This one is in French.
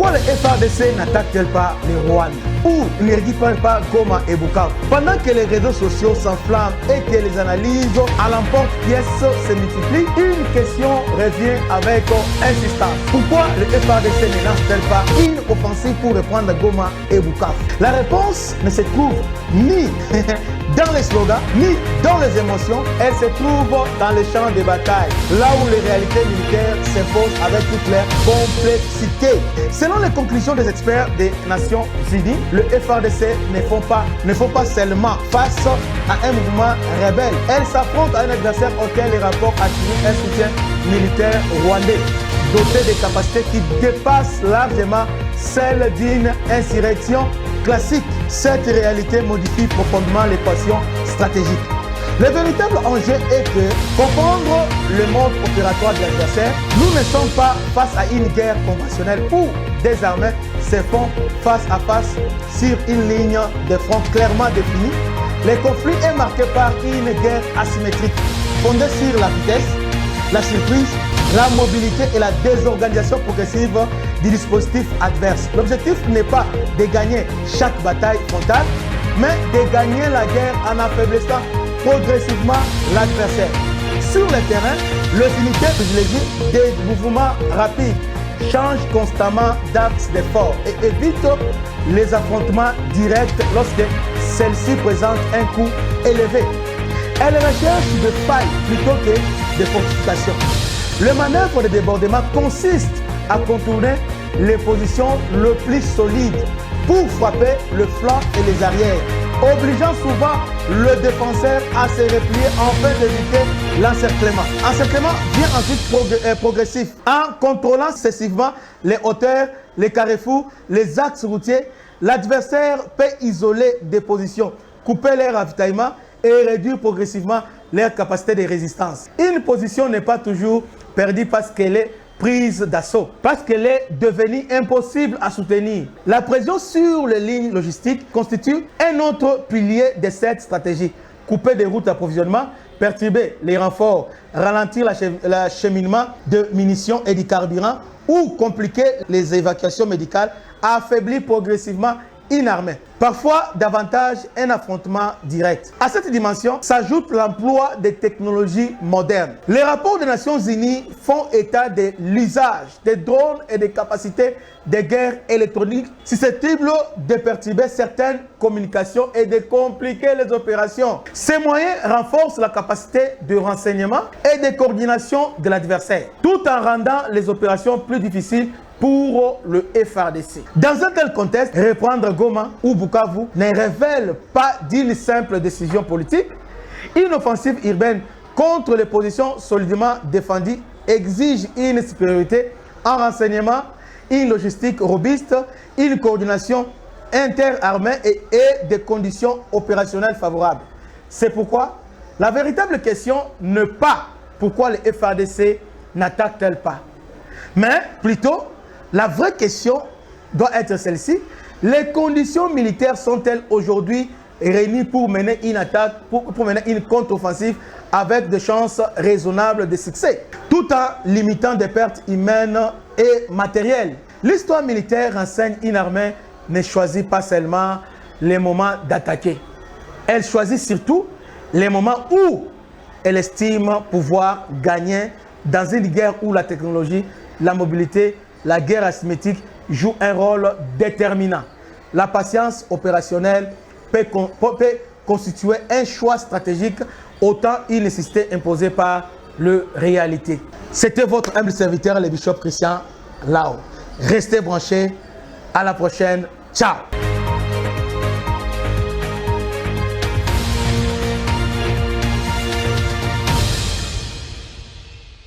Pourquoi le FARDC n'attaque-t-elle pas les Rwandais ou ne récupère pas Goma et Bukavu? Pendant que les réseaux sociaux s'enflamment et que les analyses à l'emporte-pièce se multiplient, une question revient avec insistance. Pourquoi le FARDC ne lance-t-elle pas une offensive pour reprendre Goma et Bukavu? La réponse ne se trouve ni dans les slogans, ni dans les émotions. Elle se trouve dans les champs de bataille, là où les réalités militaires s'imposent avec toute leur complexité. Selon les conclusions des experts des Nations Unies, le FARDC ne font pas seulement face à un mouvement rebelle. Elle s'affronte à un adversaire auquel les rapports attribuent un soutien militaire rwandais, doté de capacités qui dépassent largement celles d'une insurrection classique. Cette réalité modifie profondément l'équation stratégique. Le véritable enjeu est que comprendre le mode opératoire de l'adversaire, nous ne sommes pas face à une guerre conventionnelle où des armées se font face à face sur une ligne de front clairement définie. Le conflit est marqué par une guerre asymétrique, fondée sur la vitesse, la surprise, la mobilité et la désorganisation progressive du dispositif adverse. L'objectif n'est pas de gagner chaque bataille frontale, mais de gagner la guerre en affaiblissant progressivement l'adversaire. Sur le terrain, les unités privilégient des mouvements rapides, changent constamment d'axe d'effort et évitent les affrontements directs lorsque celle-ci présente un coût élevé. Elles recherchent des failles plutôt que des fortifications. Le manœuvre de débordement consiste à contourner les positions les plus solides pour frapper le flanc et les arrières, obligeant souvent le défenseur à se replier afin d'éviter l'encerclement. L'encerclement vient ensuite progressif en contrôlant successivement les hauteurs, les carrefours, les axes routiers. L'adversaire peut isoler des positions, couper leur ravitaillement et réduire progressivement leur capacité de résistance. Une position n'est pas toujours perdue parce qu'elle est prise d'assaut, parce qu'elle est devenue impossible à soutenir. La pression sur les lignes logistiques constitue un autre pilier de cette stratégie. Couper des routes d'approvisionnement, perturber les renforts, ralentir l'acheminement de munitions et du carburant ou compliquer les évacuations médicales, affaiblir progressivement une armée. Parfois, davantage un affrontement direct. À cette dimension s'ajoute l'emploi des technologies modernes. Les rapports des Nations Unies font état de l'usage des drones et des capacités de guerre électronique susceptibles de perturber certaines communications et de compliquer les opérations. Ces moyens renforcent la capacité de renseignement et de coordination de l'adversaire, tout en rendant les opérations plus difficiles pour le FARDC. Dans un tel contexte, reprendre Goma ou Bukavu ne révèle pas d'une simple décision politique. Une offensive urbaine contre les positions solidement défendues exige une supériorité en renseignement, une logistique robuste, une coordination interarmée et des conditions opérationnelles favorables. C'est pourquoi la véritable question n'est pas pourquoi le FARDC n'attaque-t-elle pas, mais plutôt la vraie question doit être celle-ci. Les conditions militaires sont-elles aujourd'hui réunies pour mener une attaque, pour mener une contre-offensive avec des chances raisonnables de succès, tout en limitant des pertes humaines et matérielles? L'histoire militaire enseigne une armée ne choisit pas seulement les moments d'attaquer. Elle choisit surtout les moments où elle estime pouvoir gagner dans une guerre où la technologie, la mobilité, la guerre asymétrique joue un rôle déterminant. La patience opérationnelle peut constituer un choix stratégique, autant une nécessité imposée par la réalité. C'était votre humble serviteur, le bishop Christian Lao. Restez branchés. À la prochaine. Ciao.